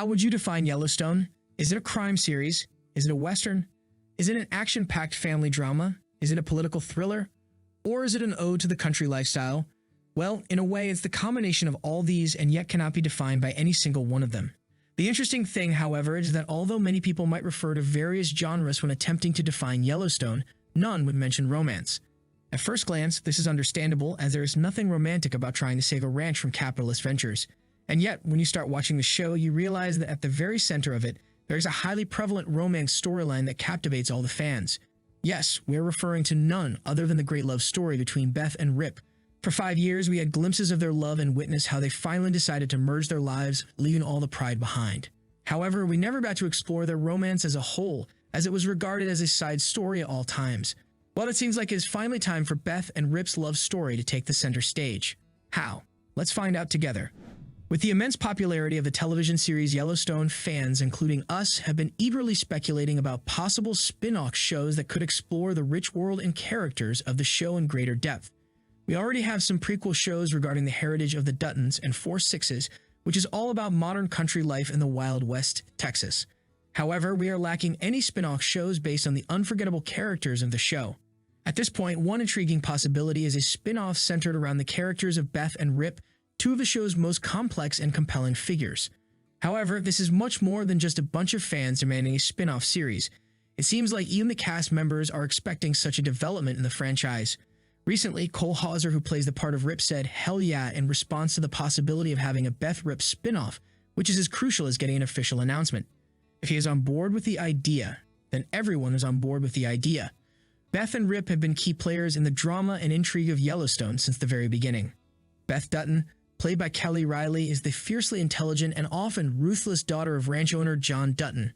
How would you define Yellowstone? Is it a crime series? Is it a western? Is it an action-packed family drama? Is it a political thriller? Or is it an ode to the country lifestyle? Well, in a way, it's the combination of all these and yet cannot be defined by any single one of them. The interesting thing, however, is that although many people might refer to various genres when attempting to define Yellowstone, none would mention romance. At first glance, this is understandable, as there is nothing romantic about trying to save a ranch from capitalist ventures. And yet, when you start watching the show, you realize that at the very center of it, there is a highly prevalent romance storyline that captivates all the fans. Yes, we're referring to none other than the great love story between Beth and Rip. For 5 years, we had glimpses of their love and witnessed how they finally decided to merge their lives, leaving all the pride behind. However, we never got to explore their romance as a whole, as it was regarded as a side story at all times. Well, it seems like it is finally time for Beth and Rip's love story to take the center stage. How? Let's find out together. With the immense popularity of the television series Yellowstone, fans, including us, have been eagerly speculating about possible spin-off shows that could explore the rich world and characters of the show in greater depth. We already have some prequel shows regarding the heritage of the Duttons and 4 Sixes, which is all about modern country life in the Wild West, Texas. However, we are lacking any spin-off shows based on the unforgettable characters of the show. At this point, one intriguing possibility is a spin-off centered around the characters of Beth and Rip, 2 of the show's most complex and compelling figures. However, this is much more than just a bunch of fans demanding a spin-off series. It seems like even the cast members are expecting such a development in the franchise. Recently, Cole Hauser, who plays the part of Rip, said "hell yeah" in response to the possibility of having a Beth Rip spin-off, which is as crucial as getting an official announcement. If he is on board with the idea, then everyone is on board with the idea. Beth and Rip have been key players in the drama and intrigue of Yellowstone since the very beginning. Beth Dutton, played by Kelly Reilly, is the fiercely intelligent and often ruthless daughter of ranch owner John Dutton.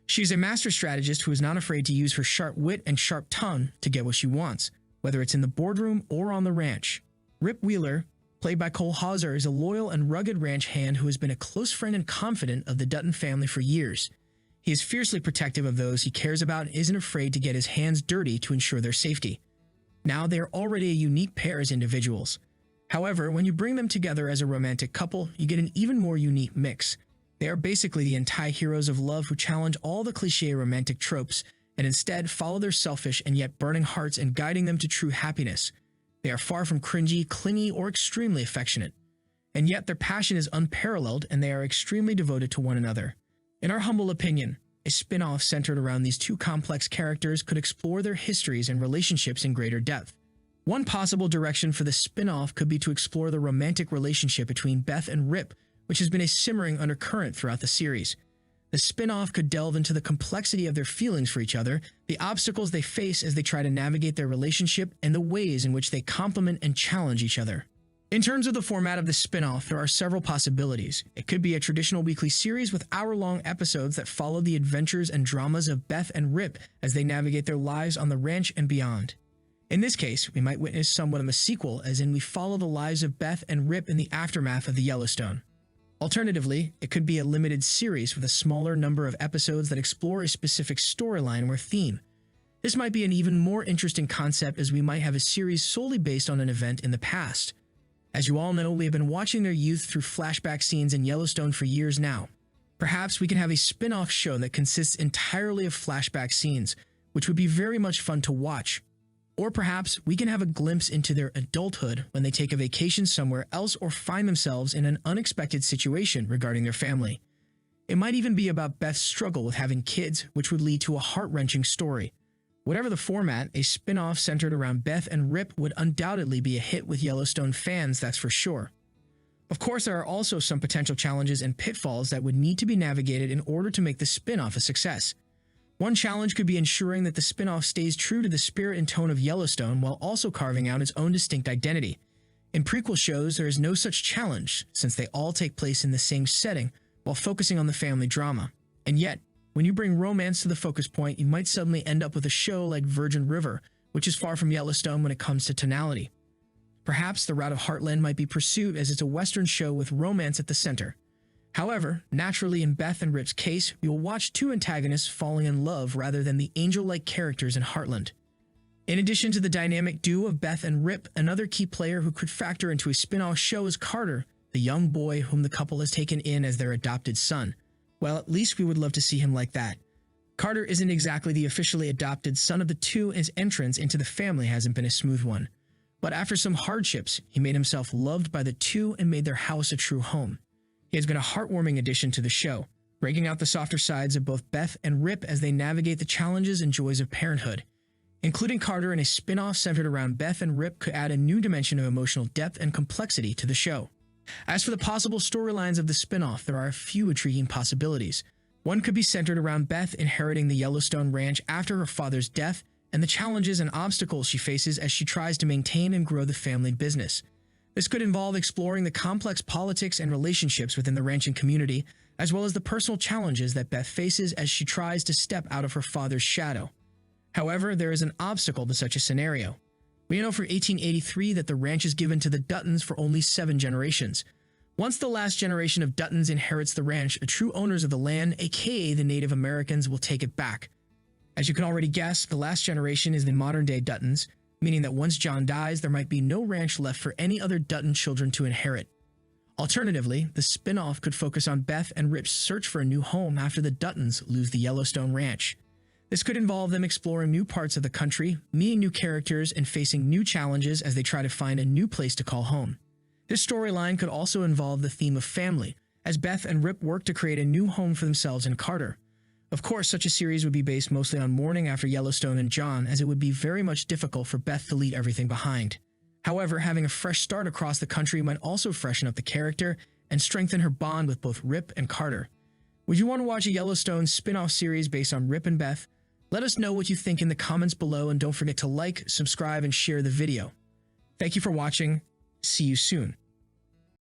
She is a master strategist who is not afraid to use her sharp wit and sharp tongue to get what she wants, whether it's in the boardroom or on the ranch. Rip Wheeler, played by Cole Hauser, is a loyal and rugged ranch hand who has been a close friend and confidant of the Dutton family for years. He is fiercely protective of those he cares about and isn't afraid to get his hands dirty to ensure their safety. Now, they are already a unique pair as individuals. However, when you bring them together as a romantic couple, you get an even more unique mix. They are basically the anti-heroes of love who challenge all the cliché romantic tropes and instead follow their selfish and yet burning hearts and guiding them to true happiness. They are far from cringy, clingy, or extremely affectionate. And yet their passion is unparalleled and they are extremely devoted to one another. In our humble opinion, a spin-off centered around these 2 complex characters could explore their histories and relationships in greater depth. One possible direction for the spin-off could be to explore the romantic relationship between Beth and Rip, which has been a simmering undercurrent throughout the series. The spin-off could delve into the complexity of their feelings for each other, the obstacles they face as they try to navigate their relationship, and the ways in which they complement and challenge each other. In terms of the format of the spin-off, there are several possibilities. It could be a traditional weekly series with hour-long episodes that follow the adventures and dramas of Beth and Rip as they navigate their lives on the ranch and beyond. In this case, we might witness somewhat of a sequel, as in we follow the lives of Beth and Rip in the aftermath of the Yellowstone. Alternatively, it could be a limited series with a smaller number of episodes that explore a specific storyline or theme. This might be an even more interesting concept, as we might have a series solely based on an event in the past. As you all know, we have been watching their youth through flashback scenes in Yellowstone for years now. Perhaps we can have a spin-off show that consists entirely of flashback scenes, which would be very much fun to watch. Or perhaps we can have a glimpse into their adulthood when they take a vacation somewhere else or find themselves in an unexpected situation regarding their family. It might even be about Beth's struggle with having kids, which would lead to a heart-wrenching story. Whatever the format, a spin-off centered around Beth and Rip would undoubtedly be a hit with Yellowstone fans, that's for sure. Of course, there are also some potential challenges and pitfalls that would need to be navigated in order to make the spin-off a success. One challenge could be ensuring that the spin-off stays true to the spirit and tone of Yellowstone while also carving out its own distinct identity. In prequel shows, there is no such challenge, since they all take place in the same setting while focusing on the family drama. And yet, when you bring romance to the focus point, you might suddenly end up with a show like Virgin River, which is far from Yellowstone when it comes to tonality. Perhaps the route of Heartland might be pursued, as it's a Western show with romance at the center. However, naturally in Beth and Rip's case, we will watch 2 antagonists falling in love rather than the angel-like characters in Heartland. In addition to the dynamic duo of Beth and Rip, another key player who could factor into a spin-off show is Carter, the young boy whom the couple has taken in as their adopted son. Well, at least we would love to see him like that. Carter isn't exactly the officially adopted son of the two, and his entrance into the family hasn't been a smooth one. But after some hardships, he made himself loved by the two and made their house a true home. He has been a heartwarming addition to the show, breaking out the softer sides of both Beth and Rip as they navigate the challenges and joys of parenthood. Including Carter in a spin-off centered around Beth and Rip could add a new dimension of emotional depth and complexity to the show. As for the possible storylines of the spin-off, there are a few intriguing possibilities. One could be centered around Beth inheriting the Yellowstone ranch after her father's death and the challenges and obstacles she faces as she tries to maintain and grow the family business. This could involve exploring the complex politics and relationships within the ranching community, as well as the personal challenges that Beth faces as she tries to step out of her father's shadow. However, there is an obstacle to such a scenario. We know from 1883 that the ranch is given to the Duttons for only 7 generations. Once the last generation of Duttons inherits the ranch, the true owners of the land, aka the Native Americans, will take it back. As you can already guess, the last generation is the modern-day Duttons, meaning that once John dies, there might be no ranch left for any other Dutton children to inherit. Alternatively, the spin-off could focus on Beth and Rip's search for a new home after the Duttons lose the Yellowstone ranch. This could involve them exploring new parts of the country, meeting new characters, and facing new challenges as they try to find a new place to call home. This storyline could also involve the theme of family, as Beth and Rip work to create a new home for themselves and Carter. Of course, such a series would be based mostly on mourning after Yellowstone and John, as it would be very much difficult for Beth to leave everything behind. However, having a fresh start across the country might also freshen up the character and strengthen her bond with both Rip and Carter. Would you want to watch a Yellowstone spin-off series based on Rip and Beth? Let us know what you think in the comments below, and don't forget to like, subscribe, and share the video. Thank you for watching. See you soon.